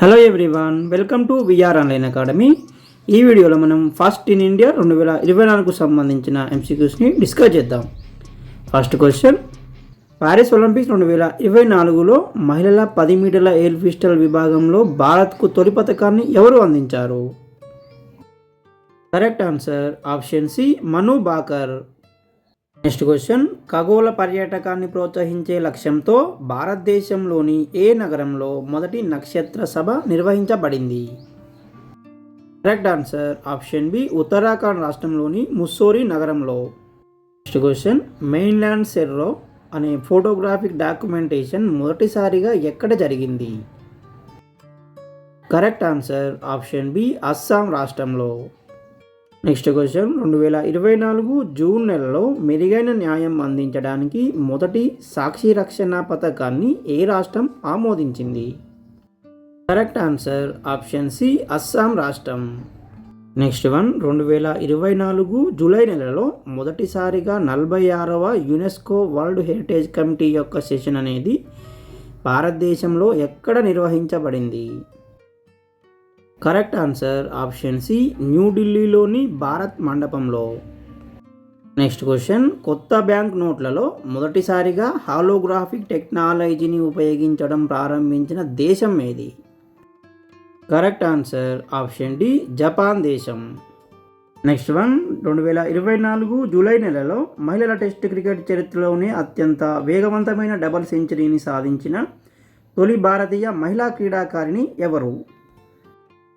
Hello everyone, welcome to VR online academy. ఈ వీడియోలో మనం ఫస్ట్ ఇన్ ఇండియా 2024కు సంబంధించిన ఎంసీక్యూస్ని డిస్కస్ చేద్దాం. ఫస్ట్ క్వశ్చన్, ప్యారిస్ ఒలింపిక్స్ 2024లో మహిళల 10 మీటర్ల ఎయిర్ పిస్టల్ విభాగంలో భారత్కు తొలి పథకాన్ని ఎవరు అందించారు? కరెక్ట్ ఆన్సర్ ఆప్షన్ సి, మను బాకర్. నెక్స్ట్ క్వశ్చన్, ఖగోళ పర్యాటకాన్ని ప్రోత్సహించే లక్ష్యంతో భారతదేశంలోని ఏ నగరంలో మొదటి నక్షత్ర సభ నిర్వహించబడింది? Correct answer option B, Uttarakhand రాష్ట్రంలోని ముస్సోరీ నగరంలో. నెక్స్ట్ క్వశ్చన్, మెయిన్లాండ్ సెర్రో అనే ఫోటోగ్రాఫిక్ డాక్యుమెంటేషన్ మొదటిసారిగా ఎక్కడ జరిగింది? Correct answer option B, Assam రాష్ట్రంలో. నెక్స్ట్ క్వశ్చన్, 2024 జూన్ నెలలో మెరుగైన న్యాయం అందించడానికి మొదటి సాక్షి రక్షణ పథకాన్ని ఏ రాష్ట్రం ఆమోదించింది? Correct answer option C, Assam రాష్ట్రం. నెక్స్ట్ వన్, 2024 జూలై నెలలో మొదటిసారిగా 46వ యునెస్కో వరల్డ్ హెరిటేజ్ కమిటీ యొక్క సెషన్ అనేది భారతదేశంలో ఎక్కడ నిర్వహించబడింది? కరెక్ట్ ఆన్సర్ ఆప్షన్ సి, న్యూఢిల్లీలోని భారత్ మండపంలో. నెక్స్ట్ క్వశ్చన్, కొత్త బ్యాంక్ నోట్లలో మొదటిసారిగా హాలోగ్రాఫిక్ టెక్నాలజీని ఉపయోగించడం ప్రారంభించిన దేశం ఏది? Correct answer option D, Japan దేశం. నెక్స్ట్ వన్, 2024 జూలై నెలలో మహిళల టెస్ట్ క్రికెట్ చరిత్రలోనే అత్యంత వేగవంతమైన డబుల్ సెంచరీని సాధించిన తొలి భారతీయ మహిళా క్రీడాకారిణి ఎవరు?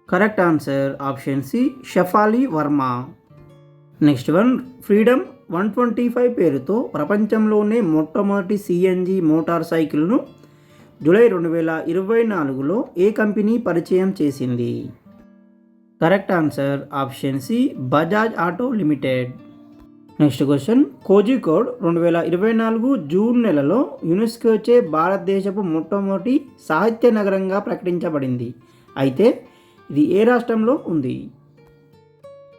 Correct answer option C, Shafali Verma. Next one, freedom 125 పేరుతో ప్రపంచంలోనే మొట్టమొదటి సిఎన్జి మోటార్ సైకిల్ను జూలై 2024లో ఏ కంపెనీ పరిచయం చేసింది? Correct answer option C, Bajaj auto limited. Next question, Kozhikode 2024 June నెలలో యునెస్కోచే భారతదేశపు మొట్టమొదటి సాహిత్య నగరంగా ప్రకటించబడింది. అయితే ఇది ఏ రాష్ట్రంలో ఉంది?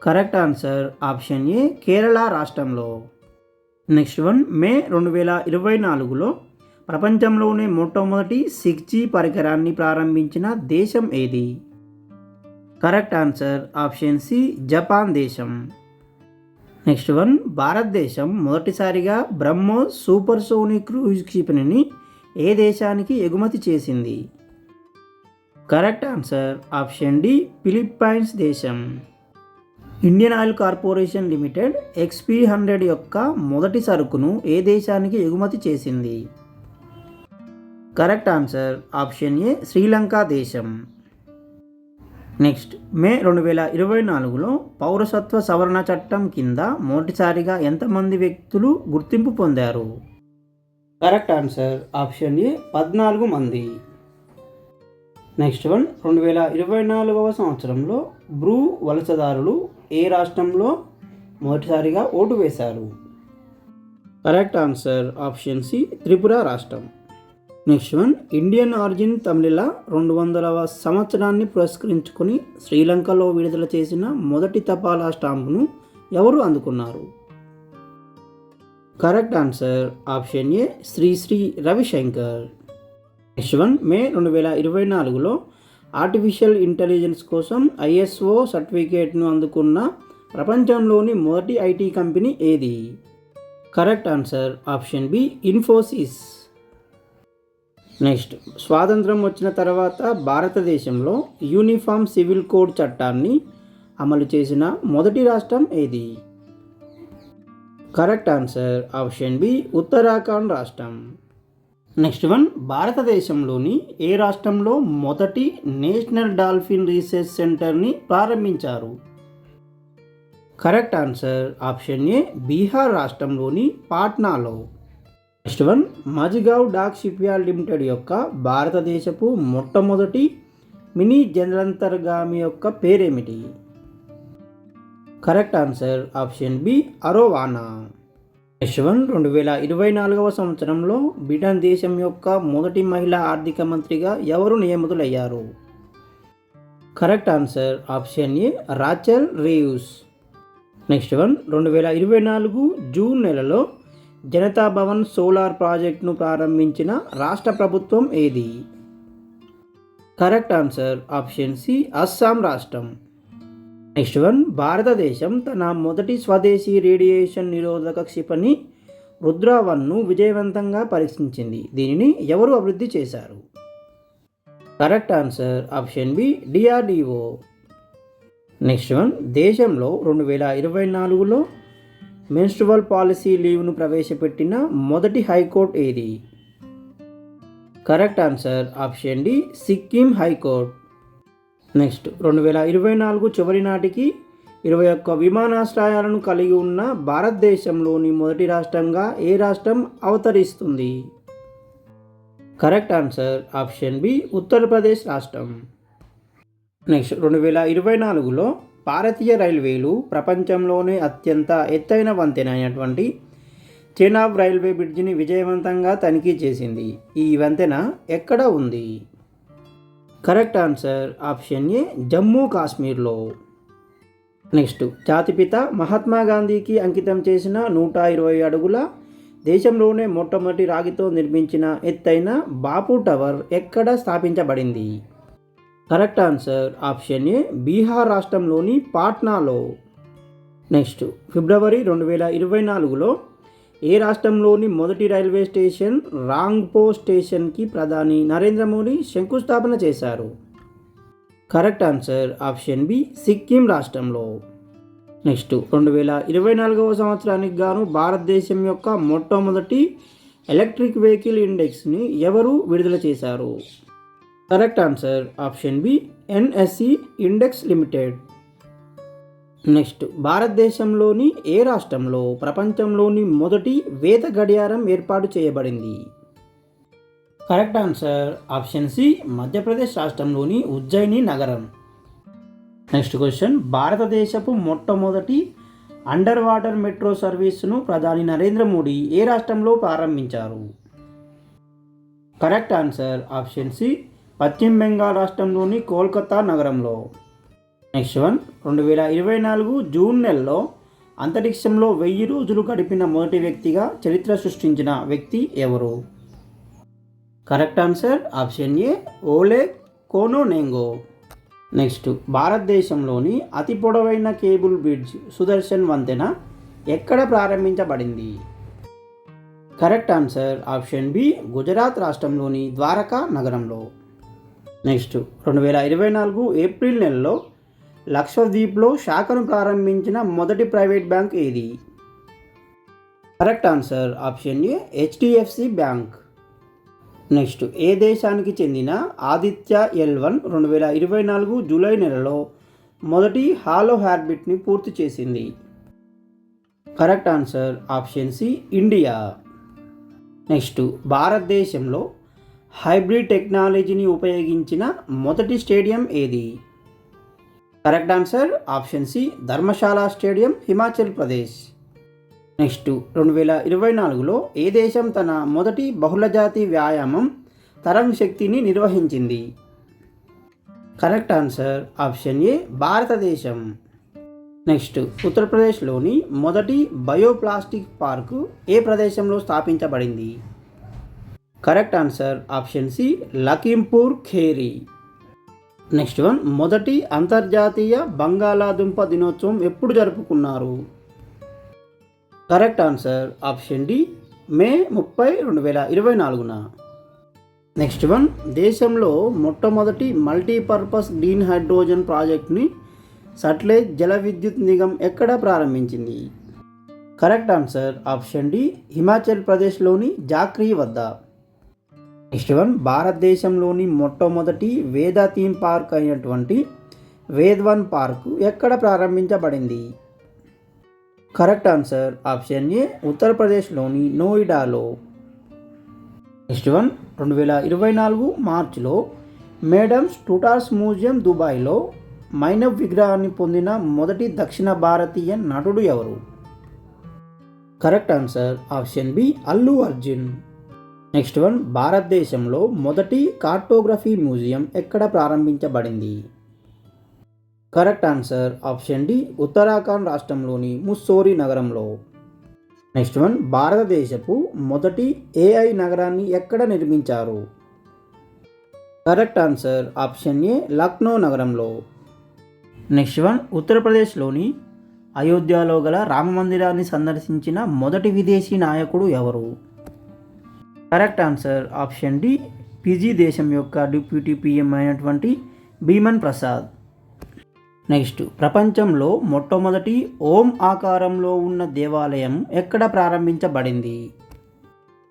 Correct answer option A, Kerala రాష్ట్రంలో. నెక్స్ట్ వన్, మే 2024లో ప్రపంచంలోనే మొట్టమొదటి 6G పరికరాన్ని ప్రారంభించిన దేశం ఏది? Correct answer option C, Japan దేశం. నెక్స్ట్ వన్, భారతదేశం మొదటిసారిగా బ్రహ్మోస్ సూపర్సోనిక్ క్రూజ్ క్షిపణిని ఏ దేశానికి ఎగుమతి చేసింది? Correct answer option D, Philippines దేశం. Indian Oil Corporation Limited XP100 యొక్క మొదటి సరుకును ఏ దేశానికి ఎగుమతి చేసింది? Correct answer option A, Sri Lanka దేశం. నెక్స్ట్, మే 2024లో పౌరసత్వ సవరణ చట్టం కింద మొదటిసారిగా ఎంతమంది వ్యక్తులు గుర్తింపు పొందారు? కరెక్ట్ ఆన్సర్ ఆప్షన్ ఏ, 14 మంది. నెక్స్ట్ వన్, 2024వ సంవత్సరంలో బ్రూ వలసదారులు ఏ రాష్ట్రంలో మొదటిసారిగా ఓటు వేశారు? Correct answer option C, Tripura రాష్ట్రం. Next one, Indian origin Tamil 200వ సంవత్సరాన్ని పురస్కరించుకొని శ్రీలంకలో విడుదల చేసిన మొదటి తపాలా స్టాంపును ఎవరు అందుకున్నారు? Correct answer option A, Sri Sri Ravi Shankar. Next one, May 2024లో ఆర్టిఫిషియల్ ఇంటెలిజెన్స్ కోసం ISO సర్టిఫికేట్ను అందుకున్న ప్రపంచంలోని మొదటి IT కంపెనీ ఏది? Correct answer option B, Infosys. Next, స్వాతంత్రం వచ్చిన తర్వాత భారతదేశంలో యూనిఫామ్ సివిల్ కోడ్ చట్టాన్ని అమలు చేసిన మొదటి రాష్ట్రం ఏది? Correct answer option B, Uttarakhand రాష్ట్రం. నెక్స్ట్ వన్, భారతదేశంలోని ఏ రాష్ట్రంలో మొదటి నేషనల్ డాల్ఫిన్ రీసెర్చ్ సెంటర్ని ప్రారంభించారు? Correct answer option A, Bihar రాష్ట్రంలోని పాట్నాలో. Next one, Mazagon Dock Shipyard Limited యొక్క భారతదేశపు మొట్టమొదటి మినీ జలాంతర్గామి యొక్క పేరేమిటి? Correct answer option B, Arowana. Next one, 2024వ సంవత్సరంలో బ్రిటన్ దేశం యొక్క మొదటి మహిళా ఆర్థిక మంత్రిగా ఎవరు నియమితులయ్యారు? Correct answer option A, Rachel Reeves. Next one, 2024 June నెలలో జనతా భవన్ సోలార్ ప్రాజెక్టును ప్రారంభించిన రాష్ట్ర ప్రభుత్వం ఏది? Correct answer option C Assam రాష్ట్రం. నెక్స్ట్ వన్, భారతదేశం తన మొదటి స్వదేశీ రేడియేషన్ నిరోధక క్షిపణి రుద్ర-1ను విజయవంతంగా పరీక్షించింది. దీనిని ఎవరు అభివృద్ధి చేశారు? Correct answer option B DRDO. Next one, దేశంలో 2024లో మెన్స్ట్రువల్ పాలసీ లీవ్ను ప్రవేశపెట్టిన మొదటి హైకోర్టు ఏది? Correct answer option D Sikkim high court. Next, 2024 చివరి నాటికి 21 విమానాశ్రయాలను కలిగి ఉన్న భారతదేశంలోని మొదటి రాష్ట్రంగా ఏ రాష్ట్రం అవతరిస్తుంది? Correct answer option B Uttar Pradesh రాష్ట్రం. నెక్స్ట్, 2024లో భారతీయ రైల్వేలు ప్రపంచంలోనే అత్యంత ఎత్తైన వంతెన అయినటువంటి చెనాబ్ రైల్వే బ్రిడ్జిని విజయవంతంగా తనిఖీ చేసింది. ఈ వంతెన ఎక్కడ ఉంది? కరెక్ట్ ఆన్సర్ ఆప్షన్ ఏ జమ్మూ కాశ్మీర్లో. నెక్స్ట్, జాతిపిత మహాత్మా గాంధీకి అంకితం చేసిన 120 అడుగుల దేశంలోనే మొట్టమొదటి రాగితో నిర్మించిన ఎత్తైన బాపు టవర్ ఎక్కడ స్థాపించబడింది? Correct answer option A Bihar రాష్ట్రంలోని పాట్నాలో. నెక్స్ట్, ఫిబ్రవరి 2024లో ఏ రాష్ట్రంలోని మొదటి రైల్వే స్టేషన్ రాంగ్పో స్టేషన్కి ప్రధాని నరేంద్ర మోడీ శంకుస్థాపన చేశారు? Correct answer option B Sikkim రాష్ట్రంలో. నెక్స్ట్, 2024వ సంవత్సరానికి గాను భారతదేశం యొక్క మొట్టమొదటి ఎలక్ట్రిక్ వెహికల్ ఇండెక్స్ని ఎవరు విడుదల చేశారు? Correct answer option B NSC index limited. Next, భారతదేశంలోని ఏ రాష్ట్రంలో ప్రపంచంలోని మొదటి వేద గడియారం ఏర్పాటు చేయబడింది? Correct answer option C Madhya Pradesh రాష్ట్రంలోని ఉజ్జయిని నగరం. నెక్స్ట్ క్వశ్చన్, భారతదేశపు మొట్టమొదటి అండర్ వాటర్ మెట్రో సర్వీస్ను ప్రధాని నరేంద్ర మోడీ ఏ రాష్ట్రంలో ప్రారంభించారు? కరెక్ట్ ఆన్సర్ ఆప్షన్ సి పశ్చిమ బెంగాల్ రాష్ట్రంలోని కోల్కతా నగరంలో. నెక్స్ట్ వన్, 2024 జూన్ నెలలో అంతరిక్షంలో 1000 రోజులు గడిపిన మొదటి వ్యక్తిగా చరిత్ర సృష్టించిన వ్యక్తి ఎవరు? Correct answer option A Oleg Kononenko. Next, భారతదేశంలోని అతి పొడవైన కేబుల్ బ్రిడ్జ్ సుదర్శన్ వంతెన ఎక్కడ ప్రారంభించబడింది? Correct answer option B Gujarat రాష్ట్రంలోని ద్వారకా నగరంలో. నెక్స్ట్, 2024 ఏప్రిల్ నెలలో లక్షద్వీప్లో శాఖను ప్రారంభించిన మొదటి ప్రైవేట్ బ్యాంక్ ఏది? Correct answer option A HDFC bank. Next, ఏ దేశానికి చెందిన ఆదిత్య L1 2024 జూలై నెలలో మొదటి హాలో హ్యార్బిట్ని పూర్తి చేసింది? Correct answer option C India. Next, భారతదేశంలో హైబ్రిడ్ టెక్నాలజీని ఉపయోగించిన మొదటి స్టేడియం ఏది? Correct answer option C Dharamshala stadium, Himachal Pradesh. Next, 2024లో ఏ దేశం తన మొదటి బహుళజాతి వ్యాయామం తరంగ్ శక్తిని నిర్వహించింది? కరెక్ట్ ఆన్సర్ ఆప్షన్ ఏ భారతదేశం. నెక్స్ట్, ఉత్తరప్రదేశ్లోని మొదటి బయోప్లాస్టిక్ పార్కు ఏ ప్రదేశంలో స్థాపించబడింది? Correct answer option C Lakhimpur Kheri. Next one, మొదటి అంతర్జాతీయ బంగాళాదుంప దినోత్సవం ఎప్పుడు జరుపుకున్నారు? Correct answer option D May 30, 2024న. నెక్స్ట్ వన్, దేశంలో మొట్టమొదటి మల్టీపర్పస్ గ్రీన్ హైడ్రోజన్ ప్రాజెక్ట్ని సట్లెజ్ జల విద్యుత్ నిగమ్ ఎక్కడ ప్రారంభించింది? Correct answer option D Himachal ప్రదేశ్లోని జాక్రీ వద్ద. నెక్స్ట్ వన్, భారతదేశంలోని మొట్టమొదటి వేద థీమ్ పార్క్ అయినటువంటి వేదవన్ పార్కు ఎక్కడ ప్రారంభించబడింది? కరెక్ట్ ఆన్సర్ ఆప్షన్ ఏ ఉత్తరప్రదేశ్లోని నోయిడాలో. నెక్స్ట్ వన్, 2024 మార్చిలో మేడమ్స్ టుటాస్ మ్యూజియం దుబాయ్లో మైనవ్ విగ్రహాన్ని పొందిన మొదటి దక్షిణ భారతీయ నటుడు ఎవరు? Correct answer option B Allu Arjun. Next one, భారతదేశంలో మొదటి కార్టోగ్రఫీ మ్యూజియం ఎక్కడ ప్రారంభించబడింది? Correct answer option D Uttarakhand రాష్ట్రంలోని ముస్సోరీ నగరంలో. నెక్స్ట్ వన్, భారతదేశపు మొదటి AI నగరాన్ని ఎక్కడ నిర్మించారు? Correct answer option A Lucknow నగరంలో. నెక్స్ట్ వన్, ఉత్తరప్రదేశ్లోని అయోధ్యలో గల రామ మందిరాన్ని సందర్శించిన మొదటి విదేశీ నాయకుడు ఎవరు? Correct answer option D Fiji దేశం యొక్క డిప్యూటీ పిఎం అయినటువంటి భీమన్ ప్రసాద్. నెక్స్ట్, ప్రపంచంలో మొట్టమొదటి ఓం ఆకారంలో ఉన్న దేవాలయం ఎక్కడ ప్రారంభించబడింది?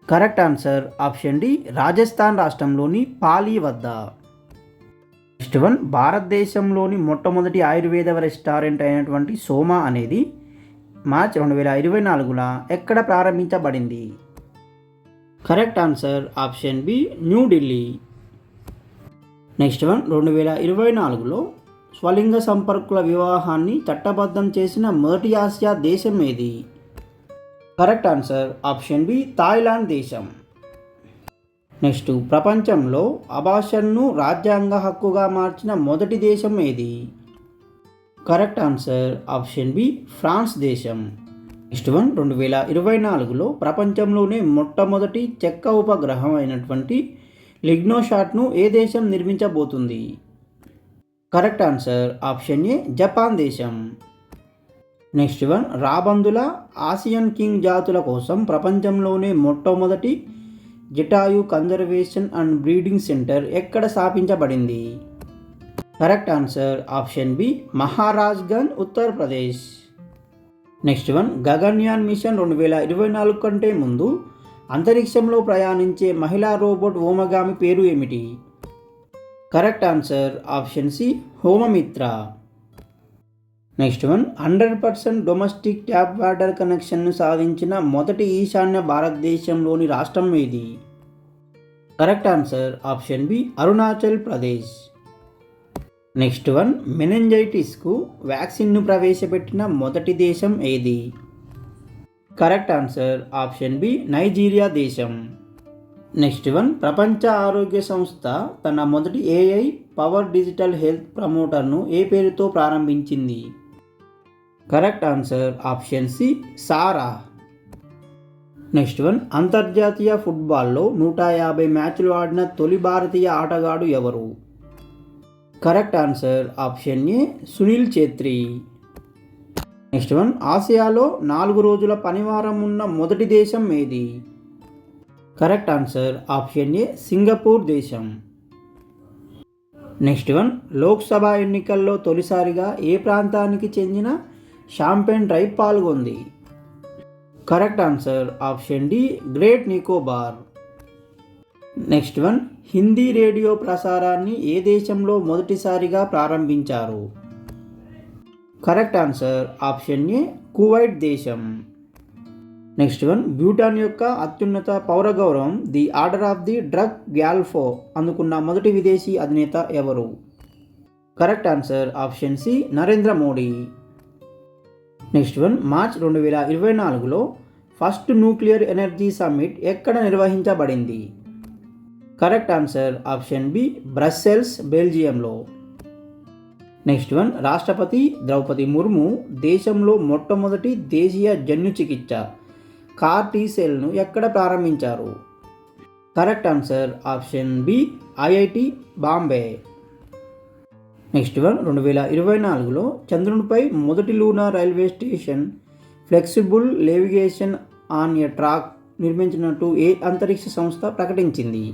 Correct answer option D Rajasthan రాష్ట్రంలోని పాలి వద్ద. నెక్స్ట్ వన్, భారతదేశంలోని మొట్టమొదటి ఆయుర్వేద రెస్టారెంట్ అయినటువంటి సోమా అనేది మార్చ్ 2024 ఎక్కడ ప్రారంభించబడింది? Correct answer option B New Delhi. Next one, 2024లో స్వలింగ సంపర్కుల వివాహాన్ని చట్టబద్ధం చేసిన మొదటి ఆసియా దేశం ఏది? Correct answer option B Thailand దేశం. నెక్స్ట్, ప్రపంచంలో అబార్షన్ను రాజ్యాంగ హక్కుగా మార్చిన మొదటి దేశం ఏది? Correct answer option B France దేశం. నెక్స్ట్ వన్, 2024లో ప్రపంచంలోనే మొట్టమొదటి చెక్క ఉపగ్రహం అయినటువంటి లిగ్నోషాట్ను ఏ దేశం నిర్మించబోతుంది? Correct answer option A Japan దేశం. నెక్స్ట్ వన్, రాబందుల ఆసియన్ కింగ్ జాతుల కోసం ప్రపంచంలోనే మొట్టమొదటి Jatayu conservation and breeding centre ఎక్కడ స్థాపించబడింది? Correct answer option B Maharajganj Uttar Pradesh. Next one, Gaganyaan mission 2024 కంటే ముందు అంతరిక్షంలో ప్రయాణించే మహిళా రోబోట్ వ్యోమగామి పేరు ఏమిటి? Correct answer option C Vyommitra. Next one, 100% domestic tap water కనెక్షన్ను సాధించిన మొదటి ఈశాన్య భారతదేశంలోని రాష్ట్రం ఏది? Correct answer option B Arunachal Pradesh. Next one, మెనింజైటిస్కు వ్యాక్సిన్ను ప్రవేశపెట్టిన మొదటి దేశం ఏది? Correct answer option B Nigeria దేశం. నెక్స్ట్ వన్, ప్రపంచ ఆరోగ్య సంస్థ తన మొదటి ఏఐ పవర్ డిజిటల్ హెల్త్ ప్రమోటర్ను ఏ పేరుతో ప్రారంభించింది? Correct answer option C Sarah. Next one, అంతర్జాతీయ ఫుట్బాల్లో 150 మ్యాచ్లు ఆడిన తొలి భారతీయ ఆటగాడు ఎవరు? Correct answer option A Sunil Chhetri. Next one, ఆసియాలో 4 రోజుల పనివారం ఉన్న మొదటి దేశం ఏది? Correct answer option A Singapore దేశం. నెక్స్ట్ వన్, లోక్సభ ఎన్నికల్లో తొలిసారిగా ఏ ప్రాంతానికి చెందిన షాంపెన్ ట్రైబ్ పాల్గొంది? Correct answer option D great Nicobar. Next one, Hindi radio ప్రసారాన్ని ఏ దేశంలో మొదటిసారిగా ప్రారంభించారు? Correct answer option A Kuwait దేశం. నెక్స్ట్ వన్, భూటాన్ యొక్క అత్యున్నత పౌర గౌరవం the order of the Druk Gyalpo అందుకున్న మొదటి విదేశీ అధినేత ఎవరు? Correct answer option C Narendra Modi. Next one, March 2024లో ఫస్ట్ న్యూక్లియర్ ఎనర్జీ సమ్మిట్ ఎక్కడ నిర్వహించబడింది? Correct answer option B Brussels బెల్జియంలో. నెక్స్ట్ వన్, రాష్ట్రపతి ద్రౌపది ముర్ము దేశంలో మొట్టమొదటి దేశీయ జన్యు చికిత్స కార్ టీ సెల్ను ఎక్కడ ప్రారంభించారు? Correct answer option B IIT Bombay. Next one, 2024లో చంద్రునిపై మొదటి lunar railway station flexible navigation on a track నిర్మించినట్టు ఏ అంతరిక్ష సంస్థ ప్రకటించింది?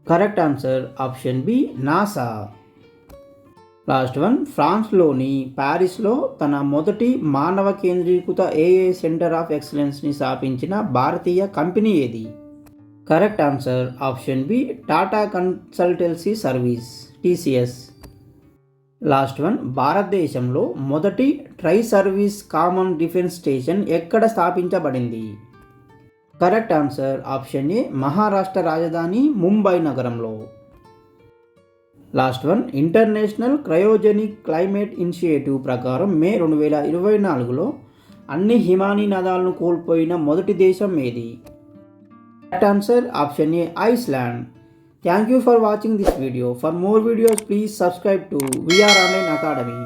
Correct answer option B NASA. Last one, ఫ్రాన్స్లోని ప్యారిస్లో తన మొదటి మానవ కేంద్రీకృత ఏఐ సెంటర్ ఆఫ్ ఎక్సలెన్స్ని స్థాపించిన భారతీయ కంపెనీ ఏది? Correct answer option B Tata consultancy service TCS. Last one, భారతదేశంలో మొదటి tri service common defence station ఎక్కడ స్థాపించబడింది? కరెక్ట్ ఆన్సర్ ఆప్షన్ ఏ మహారాష్ట్ర రాజధాని ముంబై నగరంలో. Last one, international cryogenic climate initiative ప్రకారం మే 2024లో అన్ని హిమానీ నదాలను కోల్పోయిన మొదటి దేశం ఏది? Correct answer option A Iceland. Thank you for watching this video. For more videos, please subscribe to VR Online Academy.